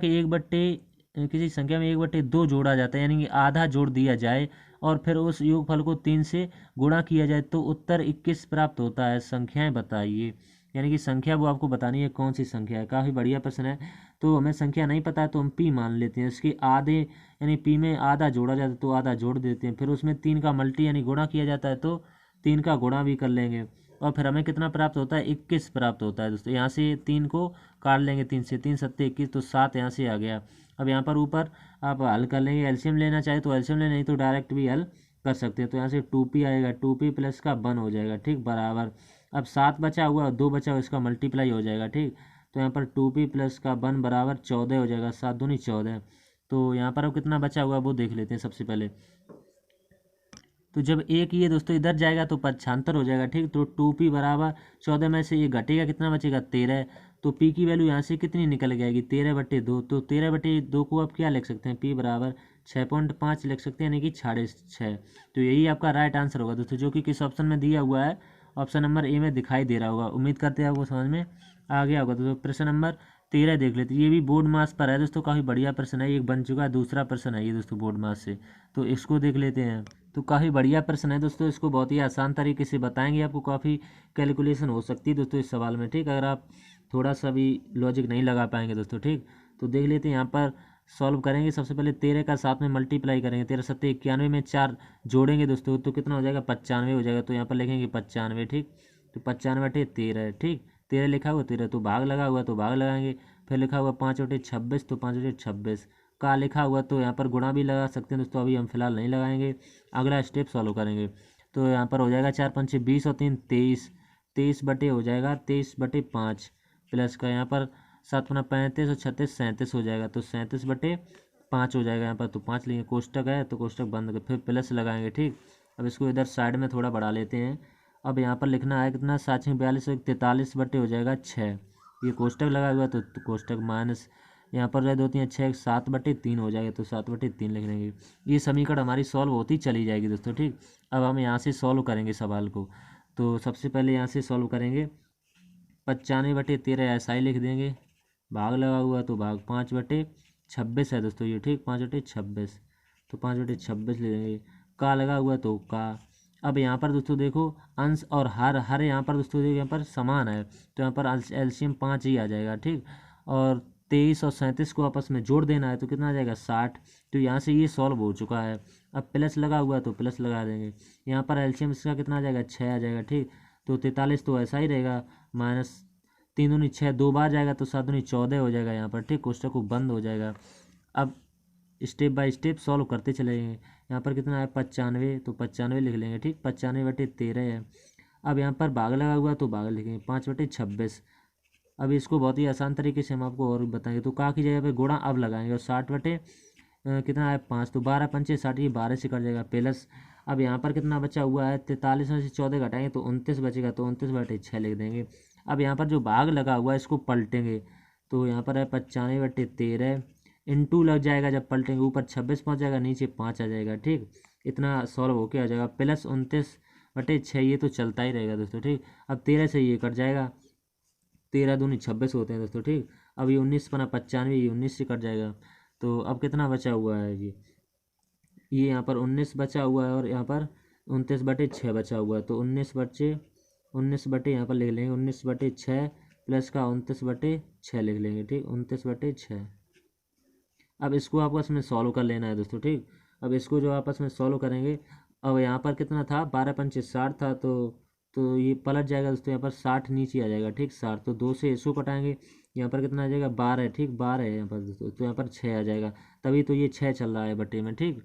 में 1/2 जोड़ा जाता है, यानी कि आधा जोड़ दिया जाए और फिर उस योगफल को 3 से गुणा किया जाए तो उत्तर 21 प्राप्त होता है, संख्याएं बताइए। यानी कि संख्या वो आपको बतानी है कौन सी संख्या है। काफ़ी बढ़िया प्रश्न है। तो हमें संख्या नहीं पता है तो हम पी मान लेते हैं, इसके आधे यानी पी में आधा जोड़ा जाता है तो आधा जोड़ देते हैं, फिर उसमें 3 का मल्टी यानी गुणा किया जाता है तो 3 का गुणा भी कर लेंगे, और फिर हमें कितना प्राप्त होता है, 21 प्राप्त होता है दोस्तों। यहाँ से 3 को काट लेंगे, 3 से 3 सत्ते 21, तो 7 यहाँ से आ गया। अब यहाँ पर ऊपर आप हल कर लेंगे, एलसीएम लेना चाहे तो एलसीएम ले, नहीं तो डायरेक्ट भी हल कर सकते हैं। तो यहाँ से 2p आएगा, 2p प्लस का 1 हो जाएगा। ठीक, बराबर अब 7 बचा हुआ और 2 बचा हुआ, इसका मल्टीप्लाई हो जाएगा। ठीक, तो यहाँ पर 2p प्लस का 1 बराबर 14 हो जाएगा, 7 दूनी 14। तो यहाँ पर अब कितना बचा हुआ वो देख लेते हैं सबसे पहले। तो जब एक ये दोस्तों इधर जाएगा तो 75 हो जाएगा। ठीक, तो 2p बराबर 14 में से ये घटेगा, कितना बचेगा, 13। तो p की वैल्यू यहाँ से कितनी निकल के आएगी, 13/2। तो 13/2 को आप क्या लिख सकते हैं, p बराबर 6.5 लिख सकते हैं, यानी कि 6.5। तो यही आपका राइट आंसर होगा दोस्तों, जो कि किस ऑप्शन में दिया हुआ है, ऑप्शन नंबर ए में दिखाई दे रहा होगा। उम्मीद करते हैं आपको समझ में आ गया होगा। तो प्रश्न नंबर 13 देख लेते हैं। ये भी बोर्ड मास पर है दोस्तों, काफ़ी बढ़िया प्रश्न है, एक बन चुका है, दूसरा प्रश्न है ये दोस्तों बोर्ड मास से, तो इसको देख लेते हैं। तो काफ़ी बढ़िया प्रश्न है दोस्तों, इसको बहुत ही आसान तरीके से बताएंगे, आपको काफ़ी कैलकुलेशन हो सकती है दोस्तों इस सवाल में। ठीक, अगर आप थोड़ा सा भी लॉजिक नहीं लगा पाएंगे दोस्तों। ठीक, तो देख लेते हैं यहाँ पर सॉल्व करेंगे। सबसे पहले 13 का 7 में मल्टीप्लाई करेंगे, 13 सत्ते 91 में 4 जोड़ेंगे दोस्तों तो कितना हो जाएगा, 95 हो जाएगा। तो यहाँ पर लिखेंगे 95। ठीक, तो 95/13। ठीक, 13 लिखा हुआ 13, तो भाग लगा हुआ तो भाग लगाएंगे, फिर लिखा हुआ 5/26, तो 5/26 का लिखा हुआ तो यहाँ पर गुणा भी लगा सकते हैं दोस्तों, अभी हम फिलहाल नहीं लगाएंगे, अगला स्टेप सॉल्व करेंगे। तो यहाँ पर हो जाएगा 4 पंचे 20 और 3 23, 23 बटे हो जाएगा 23/5 प्लस का यहाँ पर 7 पंजा 35 और 36 37 हो जाएगा, तो 37/5 हो जाएगा यहाँ पर। तो 5 लेंगे, कोष्टक है तो कोष्टक बंद कर, फिर प्लस लगाएंगे। ठीक, अब इसको इधर साइड में थोड़ा बढ़ा लेते हैं। अब यहाँ पर लिखना है कितना, 7 42 43 बटे हो जाएगा 6, ये कोष्टक लगा हुआ तो कोष्टक माइनस यहाँ पर रह 2 3 6 7/3 हो जाएगा, तो 7/3 लिख लेंगे। ये समीकरण हमारी सॉल्व होती चली जाएगी दोस्तों। ठीक, अब हम यहाँ से सॉल्व करेंगे सवाल को। तो सबसे पहले यहाँ से सॉल्व करेंगे, 95/13 ऐसा ही लिख देंगे, भाग लगा हुआ तो भाग 5/26 है दोस्तों ये। ठीक, 5/26, तो 5/26 ले लेंगे, का लगा हुआ तो का। अब यहाँ पर दोस्तों देखो अंश और हर यहाँ पर दोस्तों देखो यहाँ पर समान है, तो यहाँ पर एलसीएम 5 ही आ जाएगा। ठीक, और 23 और 37 को आपस में जोड़ देना है तो कितना आ जाएगा, 60। तो यहाँ से ये सॉल्व हो चुका है। अब प्लस लगा हुआ तो प्लस लगा देंगे, यहाँ पर एलसीएम इसका कितना आ जाएगा, 6 आ जाएगा। ठीक, तो 43 तो ऐसा ही रहेगा, माइनस 3 दूनी 6, 2 बार जाएगा तो 7 दूनी 14 हो जाएगा यहाँ पर। ठीक, कोष्टक को बंद हो जाएगा। अब स्टेप बाय स्टेप सॉल्व करते चलेंगे। यहाँ पर कितना है, 95, तो 95 लिख लेंगे। ठीक, 95/13 है। अब यहाँ पर भाग लगा हुआ तो भाग लिखेंगे, 5/26। अब इसको बहुत ही आसान तरीके से हम आपको और बताएंगे। तो का की जगह पे गुणा अब लगाएंगे, और 60 कितना है 5, तो 12 पंचे 60, ये 12 से कट जाएगा प्लस। अब यहाँ पर कितना बचा हुआ है, 43 में से 14 घटाएंगे तो 29 बचेगा, तो 29/6 लिख देंगे। अब यहाँ पर जो भाग लगा हुआ है इसको पलटेंगे, तो यहाँ पर है 95/13 इंटू लग जाएगा, जब पलटेंगे ऊपर 26 पहुँच जाएगा, नीचे 5 आ जाएगा। ठीक, इतना सॉल्व होके आ जाएगा, प्लस 29/6, ये तो चलता ही रहेगा दोस्तों। ठीक, अब 13 से ये कट जाएगा, 13 दूनी 26 होते हैं दोस्तों। ठीक, अब ये 19 पना 95, ये 19 से कट जाएगा। तो अब कितना बचा हुआ है, ये यहाँ पर 19 बचा हुआ है और यहाँ पर 29/6 बचा हुआ है, तो 19 बटे यहाँ पर लिख लेंगे 19/6 प्लस का 29/6 लिख लेंगे, ठीक, 29/6। अब इसको आपस में सॉल्व कर लेना है दोस्तों, ठीक। अब इसको जो आपस में सॉल्व करेंगे, अब यहाँ पर कितना था, 12×5 60 था, तो ये पलट जाएगा दोस्तों, यहाँ पर 60 नीचे आ जाएगा, ठीक, 60, तो 2 से इसको कटाएंगे, यहाँ पर कितना आ जाएगा 12, ठीक, 12 है यहाँ पर दोस्तों, तो यहाँ पर 6 आ जाएगा, तभी तो ये 6 चल रहा है बटे में, ठीक।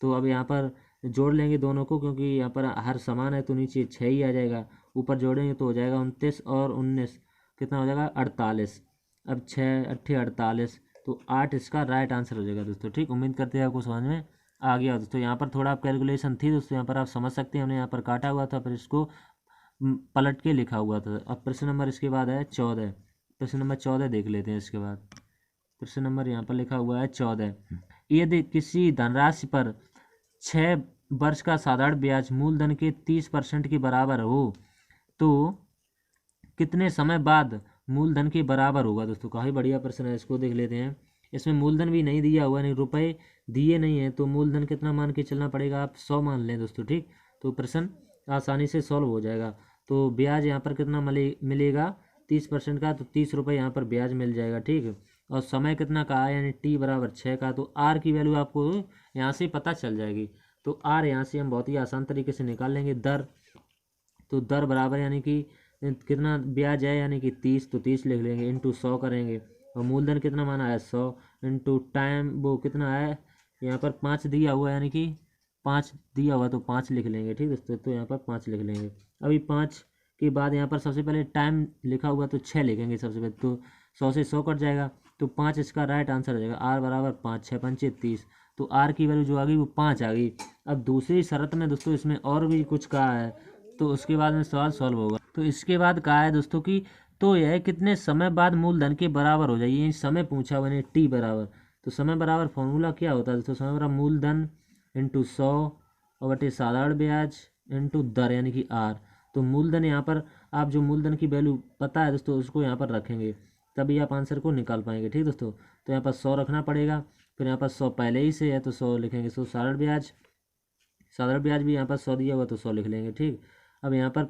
तो अब यहाँ पर जोड़ लेंगे दोनों को, क्योंकि यहाँ पर हर समान है तो नीचे 6 ही आ जाएगा, ऊपर जोड़ेंगे तो हो जाएगा 29 और 19 कितना हो जाएगा 48। अब 6 अट्ठे 48, तो 8 इसका राइट आंसर हो जाएगा दोस्तों, ठीक। उम्मीद करते हैं आपको समझ में आ गया दोस्तों। यहाँ पर थोड़ा आप कैलकुलेशन थी दोस्तों, यहाँ पर आप समझ सकते हैं, हमने यहाँ पर काटा हुआ था, फिर इसको पलट के लिखा हुआ था। अब प्रश्न नंबर इसके बाद है 14। प्रश्न नंबर 14 देख लेते हैं इसके बाद। प्रश्न नंबर यहाँ पर लिखा हुआ है 14। यदि किसी धनराशि पर 6 वर्ष का साधारण ब्याज मूलधन के 30% के बराबर हो तो कितने समय बाद मूलधन के बराबर होगा दोस्तों। काफ़ी बढ़िया प्रश्न है, इसको देख लेते हैं। इसमें मूलधन भी नहीं दिया हुआ, नहीं रुपए दिए नहीं है, तो मूलधन कितना मान के चलना पड़ेगा, आप 100 मान लें दोस्तों, ठीक। तो प्रश्न आसानी से सॉल्व हो जाएगा। तो ब्याज यहाँ पर कितना मिलेगा 30% का, तो 30 रुपये यहाँ पर ब्याज मिल जाएगा, ठीक। और समय कितना का है, यानी t बराबर 6 का, तो r की वैल्यू आपको यहाँ से पता चल जाएगी। तो r यहाँ से हम बहुत ही आसान तरीके से निकाल लेंगे। दर, तो दर बराबर यानी कि कितना ब्याज है, यानी कि 30, तो 30 लिख लेंगे, इंटू 100 करेंगे। और मूलधन कितना माना है 100, इंटू टाइम वो कितना है, यहाँ पर 5 दिया हुआ है, यानी कि 5 दिया हुआ, तो 5 लिख लेंगे, ठीक दोस्तों। तो यहाँ पर 5 लिख लेंगे। अभी 5 के बाद यहाँ पर सबसे पहले टाइम लिखा हुआ, तो 6 लिखेंगे सबसे पहले, तो 100 से 100 कट जाएगा, तो 5 इसका राइट आंसर हो जाएगा। r बराबर 5, 6 पंचे 30, तो r की वैल्यू जो आ गई वो 5 आ गई। अब दूसरी शर्त में दोस्तों इसमें और भी कुछ कहा है, तो उसके बाद में सवाल सॉल्व होगा। तो इसके बाद कहा है दोस्तों कि तो यह कितने समय बाद मूलधन के बराबर हो जाएगी, समय पूछा हुआ है, टी बराबर। तो समय बराबर फॉर्मूला क्या होता है दोस्तों, समय बराबर मूलधन इंटू 100 और बटे साधारण ब्याज इंटू दर, यानी कि r। तो मूलधन यहाँ पर आप जो मूलधन की वैल्यू पता है दोस्तों, उसको यहाँ पर रखेंगे, तभी आप आंसर को निकाल पाएंगे, ठीक दोस्तों। तो यहाँ पर 100 रखना पड़ेगा, फिर यहाँ पर 100 पहले ही से है तो 100 लिखेंगे। 100 साधारण ब्याज भी यहाँ पर 100 दिया हुआ, तो 100 लिख लेंगे, ठीक। अब यहाँ पर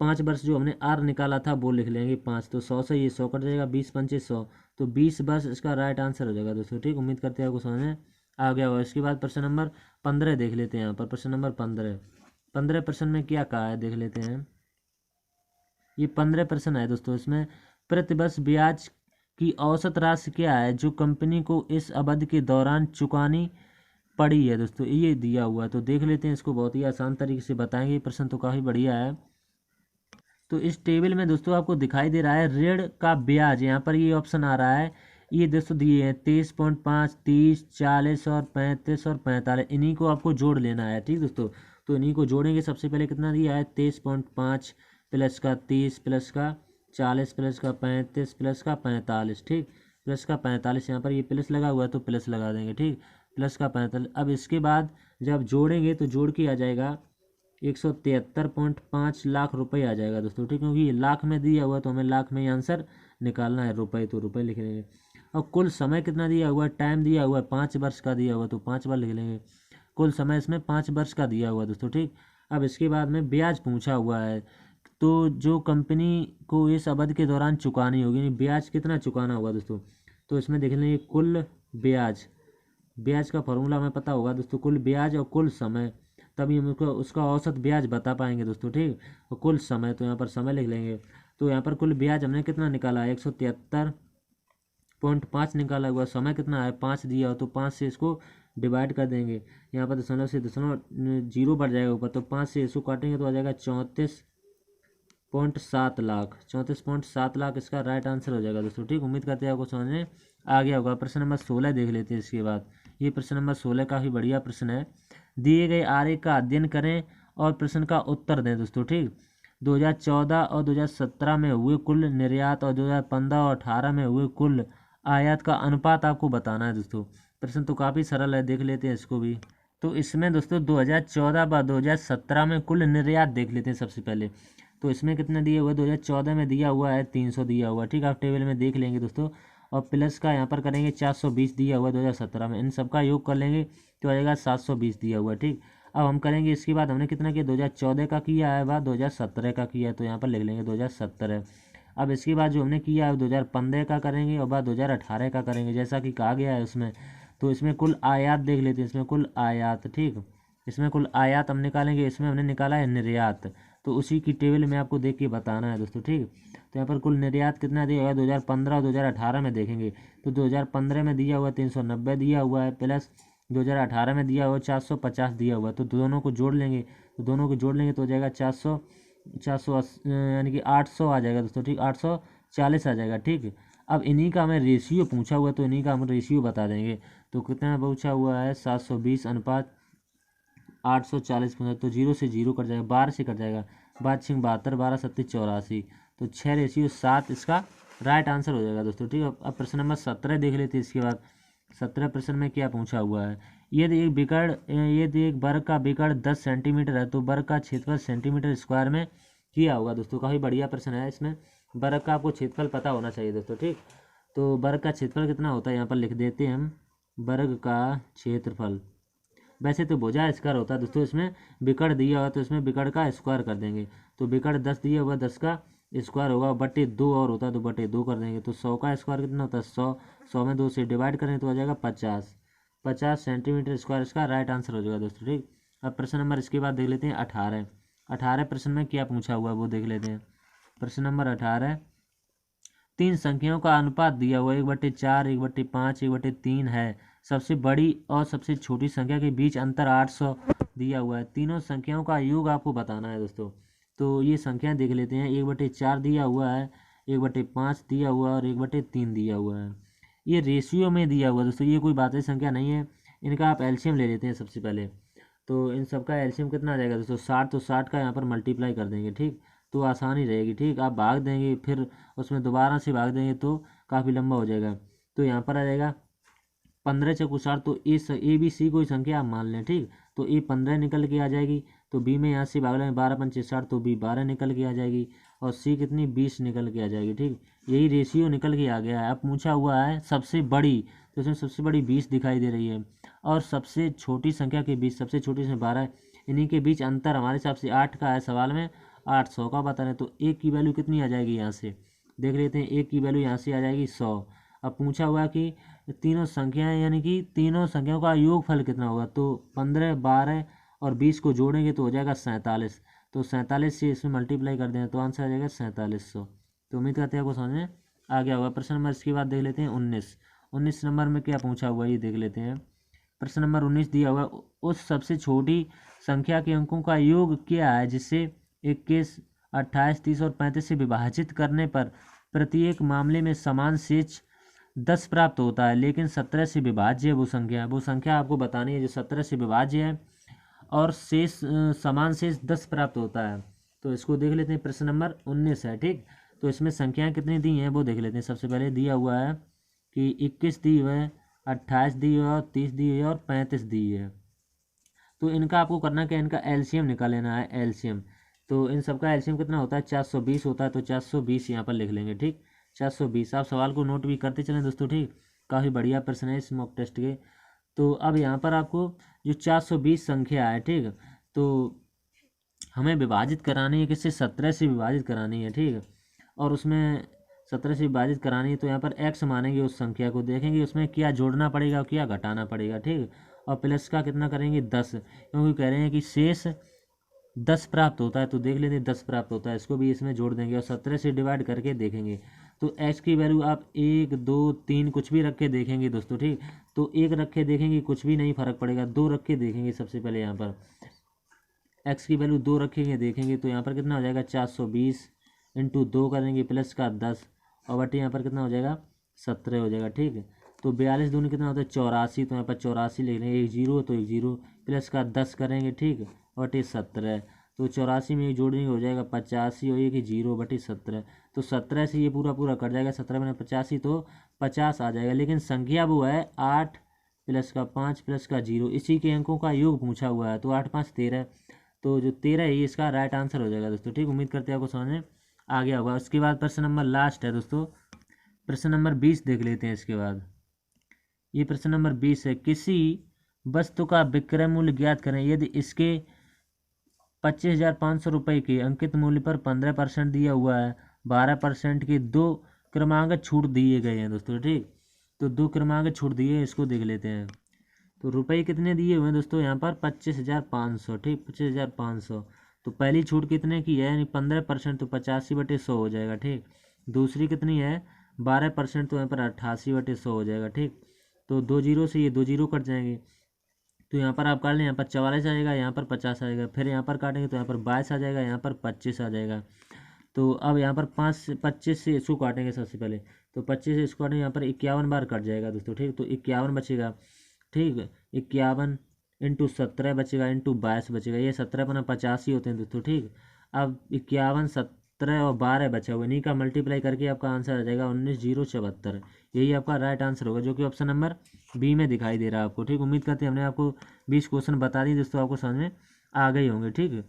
5 वर्ष जो हमने आर निकाला था वो लिख लेंगे 5, तो 100 से ये 100 कट जाएगा, 20 पंचे 100, तो 20 वर्ष इसका राइट आंसर हो जाएगा दोस्तों, ठीक। उम्मीद करते हैं आपको समझ में आ गया होगा। इसके बाद प्रश्न नंबर 15 देख लेते हैं। यहाँ पर प्रश्न नंबर 15 प्रश्न में क्या कहा है देख लेते हैं। ये 15 प्रश्न है दोस्तों। इसमें प्रतिवर्ष ब्याज की औसत राशि क्या है जो कंपनी को इस अवधि के दौरान चुकानी पड़ी है दोस्तों, ये दिया हुआ है। तो देख लेते हैं इसको, बहुत ही आसान तरीके से बताएंगे। प्रश्न तो काफ़ी बढ़िया है। तो इस टेबल में दोस्तों आपको दिखाई दे रहा है ऋण का ब्याज, यहाँ पर ये ऑप्शन आ रहा है, ये दोस्तों दिए हैं 23.5, 30, 40 और 35 और 45, इन्हीं को आपको जोड़ लेना है, ठीक दोस्तों। तो इन्हीं को जोड़ेंगे। सबसे पहले कितना दिया है 23.5 प्लस का 30 प्लस का 40 प्लस का 35 प्लस का 45, ठीक, प्लस का 45, यहाँ पर ये प्लस लगा हुआ है तो प्लस लगा देंगे, ठीक, प्लस का 45। अब इसके बाद जब जोड़ेंगे तो जोड़ के आ जाएगा 173.5 लाख रुपए आ जाएगा दोस्तों, ठीक, क्योंकि ये लाख में दिया हुआ तो हमें लाख में ही आंसर निकालना है, रुपए तो रुपए लिख लेंगे। और कुल समय कितना दिया हुआ है, टाइम दिया हुआ है 5 वर्ष का दिया हुआ, तो 5 बार लिख लेंगे। कुल समय इसमें 5 वर्ष का दिया हुआ दोस्तों, ठीक। अब इसके बाद में ब्याज पूछा हुआ है, तो जो कंपनी को इस अवधि के दौरान चुकानी होगी, ब्याज कितना चुकाना होगा दोस्तों। तो इसमें देख लेंगे कुल ब्याज का फॉर्मूला हमें पता होगा दोस्तों, कुल ब्याज और कुल समय, तभी हम उसका औसत ब्याज बता पाएंगे दोस्तों, ठीक। और कुल समय, तो यहाँ पर समय लिख लेंगे। तो यहाँ पर कुल ब्याज हमने कितना निकाला है 173.5 निकाला हुआ, समय कितना है 5 दिया हो, तो 5 से इसको डिवाइड कर देंगे। यहाँ पर दशमलव से दशमलव जीरो बढ़ जाएगा ऊपर, तो 5 से इसको काटेंगे तो आ जाएगा 34.7 लाख। 34.7 लाख इसका राइट आंसर हो जाएगा दोस्तों, ठीक। उम्मीद करते हैं आपको समझ में आ गया होगा। प्रश्न नंबर 16 देख लेते हैं इसके बाद। ये प्रश्न नंबर 16 काफ़ी बढ़िया प्रश्न है। दिए गए आरेख का अध्ययन करें और प्रश्न का उत्तर दें दोस्तों, ठीक। 2014 और 2017 में हुए कुल निर्यात और 2015 और 18 में हुए कुल आयात का अनुपात आपको बताना है दोस्तों। प्रश्न तो काफ़ी सरल है, देख लेते हैं इसको भी। तो इसमें दोस्तों 2014 व 2017 में कुल निर्यात देख लेते हैं सबसे पहले। तो इसमें कितना दिया हुआ है, 2014 में दिया हुआ है 300 दिया हुआ, ठीक, आप टेबल में देख लेंगे दोस्तों। और प्लस का यहाँ पर करेंगे 420 दिया हुआ है 2017 में, इन सबका योग कर लेंगे तो आ जाएगा 720 दिया हुआ है, ठीक। अब हम करेंगे इसके बाद हमने कितना किया, 2014 का किया है, बाद 2017 का किया है, तो यहाँ पर लिख लेंगे 2017। अब इसके बाद जो हमने किया है 2015 का करेंगे और बाद 2018 का करेंगे, जैसा कि कहा गया है उसमें। तो इसमें कुल आयात देख लेते हैं, इसमें कुल आयात, ठीक, इसमें कुल आयात हम निकालेंगे। इसमें हमने निकाला है निर्यात, तो उसी की टेबल में आपको देख के बताना है दोस्तों, ठीक। तो यहाँ पर कुल निर्यात कितना दिया हुआ है 2015 और 2018 में देखेंगे, तो 2015 में दिया हुआ 390 दिया हुआ है, प्लस 2018 में दिया हुआ 450 दिया हुआ है, तो दोनों को जोड़ लेंगे। तो दोनों को जोड़ लेंगे तो हो जाएगा 400 यानी कि 800 आ जाएगा दोस्तों, ठीक, 840 आ जाएगा, ठीक। अब इन्हीं का हमें रेशियो पूछा हुआ है, तो इन्हीं का हम रेशियो बता देंगे। तो कितना पूछा हुआ है, 720 अनुपात 840, तो 0 से 0 कट जाएगा, 12 से कट जाएगा, 5×6 = 72, 12×7 = 84, तो 6:7 इसका राइट आंसर हो जाएगा दोस्तों, ठीक है। अब प्रश्न नंबर 17 देख लेते हैं। इसके बाद 17 प्रश्न में क्या पूछा हुआ है, यदि एक वर्ग का विकर्ण 10 सेंटीमीटर है तो वर्ग का क्षेत्रफल सेंटीमीटर स्क्वायर में किया होगा। दोस्तों काफ़ी बढ़िया प्रश्न है, इसमें वर्ग का आपको क्षेत्रफल पता होना चाहिए दोस्तों, ठीक। तो वर्ग का क्षेत्रफल कितना होता है यहाँ पर लिख देते हैं हम, वर्ग का क्षेत्रफल। वैसे तो भुजा स्क्वायर होता है दोस्तों, इसमें विकर्ण दिया हुआ तो इसमें विकर्ण का स्क्वायर कर देंगे। तो विकर्ण 10 दिया हुआ, 10 का स्क्वायर होगा, बटे 2 और होता है तो बटे 2 कर देंगे। तो 100 का स्क्वायर कितना होता है, 100 में 2 से डिवाइड करें तो आ जाएगा 50 सेंटीमीटर स्क्वायर इसका राइट आंसर हो जाएगा दोस्तों, ठीक। अब प्रश्न नंबर इसके बाद देख लेते हैं 18 प्रश्न में क्या पूछा हुआ है वो देख लेते हैं। प्रश्न नंबर 18, 3 संख्याओं का अनुपात दिया हुआ 1/4, 1/5, 1/3 है। सबसे बड़ी और सबसे छोटी संख्या के बीच अंतर 800 दिया हुआ है। तीनों संख्याओं का योग आपको बताना है दोस्तों। तो ये संख्या देख लेते हैं, 1/4 दिया हुआ है, 1/5 दिया हुआ है और 1/3 दिया हुआ है। ये रेशियो में दिया हुआ है दोस्तों, ये कोई बातें संख्या नहीं है। इनका आप एलसीएम ले लेते हैं सबसे पहले। तो इन सब का एलसीएम कितना आ जाएगा दोस्तों, 60, तो 60 का यहाँ पर मल्टीप्लाई कर देंगे, ठीक। तो आसानी रहेगी, ठीक। आप भाग देंगे फिर उसमें दोबारा से भाग देंगे तो काफ़ी लंबा हो जाएगा। तो यहाँ पर आ जाएगा 15×4, तो ए बी सी कोई संख्या आप मान लें, ठीक। तो ए 15 निकल के आ जाएगी, तो बी में यहाँ से भाग लेंगे 12×5 = 60, तो बी 12 निकल के आ जाएगी, और सी कितनी 20 निकल के आ जाएगी, ठीक। यही रेशियो निकल के आ गया है। अब पूछा हुआ है सबसे बड़ी, तो इसमें सबसे बड़ी 20 दिखाई दे रही है, और सबसे छोटी संख्या के बीच, सबसे छोटी से 12, इन्हीं के बीच अंतर हमारे हिसाब से 8 का है सवाल में, 800 का बता रहे हैं। तो एक की वैल्यू कितनी आ जाएगी, यहाँ से देख लेते हैं, एक की वैल्यू यहाँ से आ जाएगी 100। अब पूछा हुआ कि तीनों संख्याएं यानी कि तीनों संख्याओं का योगफल कितना होगा, तो 15, 12 और 20 को जोड़ेंगे तो हो जाएगा 47। तो 47 से इसमें मल्टीप्लाई कर दें तो आंसर आ जाएगा 4700। तो उम्मीद करते हैं आपको समझ में आ गया होगा। प्रश्न नंबर इसके बाद देख लेते हैं 19 नंबर में क्या पूछा हुआ ये देख लेते हैं। प्रश्न नंबर 19 दिया हुआ, उस सबसे छोटी संख्या के अंकों का योग क्या है जिसे 21, 28, 30 और 35 से विभाजित करने पर प्रत्येक मामले में समान शेष 10 प्राप्त होता है, लेकिन 17 से विभाज्य है वो संख्या आपको बतानी है जो 17 से विभाज्य है और शेष समान शेष 10 प्राप्त होता है। तो इसको देख लेते हैं, प्रश्न नंबर 19 है, ठीक। तो इसमें संख्याएं कितनी दी हैं वो देख लेते हैं। सबसे पहले दिया हुआ है कि 21 दी हुआ है, 28 दी हुई है और 30 दी हुई है और 35 दी है। तो इनका आपको करना क्या है, इनका एलसीएम निकाल लेना है, एलसीएम। तो इन सबका एलसीएम कितना होता है, 420 होता है, तो 420 यहाँ पर लिख लेंगे, ठीक। 420 आप सवाल को नोट भी करते चलें दोस्तों, ठीक। काफ़ी बढ़िया प्रश्न है इस मॉक टेस्ट के। तो अब यहाँ पर आपको जो 420 संख्या है, ठीक, तो हमें विभाजित करानी है किससे, 17 से विभाजित करानी है, ठीक। और उसमें 17 से विभाजित करानी है तो यहाँ पर एक्स मानेंगे, उस संख्या को देखेंगे उसमें क्या जोड़ना पड़ेगा और क्या घटाना पड़ेगा, ठीक। और प्लस का कितना करेंगे 10, क्योंकि कह रहे हैं कि शेष 10 प्राप्त होता है, तो देख लेते हैं 10 प्राप्त होता है, इसको भी इसमें जोड़ देंगे और 17 से डिवाइड करके देखेंगे। तो एक्स की वैल्यू आप 1, 2, 3 कुछ भी रख के देखेंगे दोस्तों, ठीक। तो 1 रख के देखेंगे कुछ भी नहीं फर्क पड़ेगा, 2 रख के देखेंगे। सबसे पहले यहाँ पर एक्स की वैल्यू 2 रखेंगे देखेंगे तो यहाँ पर कितना हो जाएगा 420 × 2 करेंगे प्लस का 10 और बटे यहाँ पर कितना हो जाएगा 17 हो जाएगा, ठीक है। तो 42 दूनी कितना होता है 84, तो यहाँ पर 84 लिख लेंगे, एक जीरो तो एक जीरो प्लस का 10 करेंगे, ठीक, बटे 17। तो 84 में एक जोड़ेंगे हो जाएगा 85 और एक जीरो बटे 17। तो 17 से ये पूरा पूरा कट जाएगा, 17 में 85 तो 50 आ जाएगा। लेकिन संख्या वो है 8 प्लस का 5 प्लस का 0, इसी के अंकों का योग पूछा हुआ है। तो 8, 5, 13, तो जो 13 है ये इसका राइट आंसर हो जाएगा दोस्तों, ठीक। उम्मीद करते हैं आपको समझ में आ गया होगा। उसके बाद प्रश्न नंबर लास्ट है दोस्तों, प्रश्न नंबर 20 देख लेते हैं। इसके बाद ये प्रश्न नंबर 20 है, किसी वस्तु का विक्रय मूल्य ज्ञात करें यदि इसके 25,500 रुपये के अंकित मूल्य पर 15% दिया हुआ है, 12% की दो क्रमांक छूट दिए गए हैं दोस्तों। ठीक, तो दो क्रमांक छूट दिए, इसको देख लेते हैं। तो रुपये कितने दिए हुए हैं दोस्तों यहाँ पर 25,500। ठीक, 25,500। तो पहली छूट कितने की है, यानी 15%, तो 85/100 हो जाएगा। ठीक, दूसरी कितनी है 12%, तो यहाँ पर 88/100 हो जाएगा। ठीक, तो 2 जीरो से ये 2 जीरो कट जाएंगे, तो यहाँ पर आप काट लें, यहाँ पर 44 आएगा, यहाँ पर 50 आएगा, फिर यहाँ पर काटेंगे तो यहाँ पर 22 आ जाएगा, यहाँ पर 25 आ जाएगा। तो अब यहाँ पर 25 से इसको काटेंगे सबसे पहले, तो 25 से इसको काटेंगे, यहाँ पर 51 बार कट जाएगा दोस्तों। ठीक, तो 51 बचेगा। ठीक, 51 इंटू 17 बचेगा, इंटू 22 बचेगा, ये 17×50 ही होते हैं दोस्तों। ठीक, अब 51, 17 और 12 बचा हुआ, इन्हीं का मल्टीप्लाई करके आपका आंसर आ जाएगा 19,074। यही आपका राइट आंसर होगा, जो कि ऑप्शन नंबर बी में दिखाई दे रहा है आपको। ठीक, उम्मीद करते हैं हमने आपको 20 क्वेश्चन बता दिए दोस्तों, आपको समझ में आ गए होंगे। ठीक है,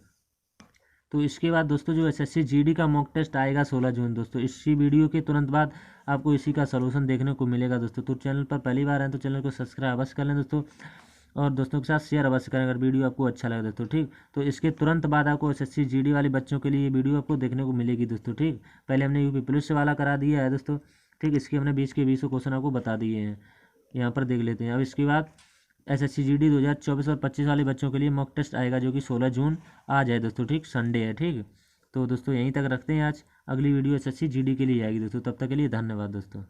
तो इसके बाद दोस्तों जो एसएससी जीडी का मॉक टेस्ट आएगा 16 जून दोस्तों, इसी वीडियो के तुरंत बाद आपको इसी का सलूशन देखने को मिलेगा दोस्तों। तो चैनल पर पहली बार है तो चैनल को सब्सक्राइब अवश्य कर लें दोस्तों, और दोस्तों के साथ शेयर अवश्य करें अगर वीडियो आपको अच्छा लगे दोस्तों। ठीक, तो इसके तुरंत बाद आपको एसएससी जीडी वाले बच्चों के लिए ये वीडियो आपको देखने को मिलेगी दोस्तों। ठीक, पहले हमने यूपी पुलिस वाला करा दिया है दोस्तों। ठीक, इसके हमने 20 के 20 क्वेश्चन आपको बता दिए हैं, यहाँ पर देख लेते हैं। अब इसके बाद एसएससी जीडी 2024 और 25 वाले बच्चों के लिए मॉक टेस्ट आएगा, जो कि 16 जून आ जाए दोस्तों। ठीक, संडे है। ठीक, तो दोस्तों यहीं तक रखते हैं आज, अगली वीडियो एसएससी जीडी के लिए आएगी दोस्तों, तब तक के लिए धन्यवाद दोस्तों।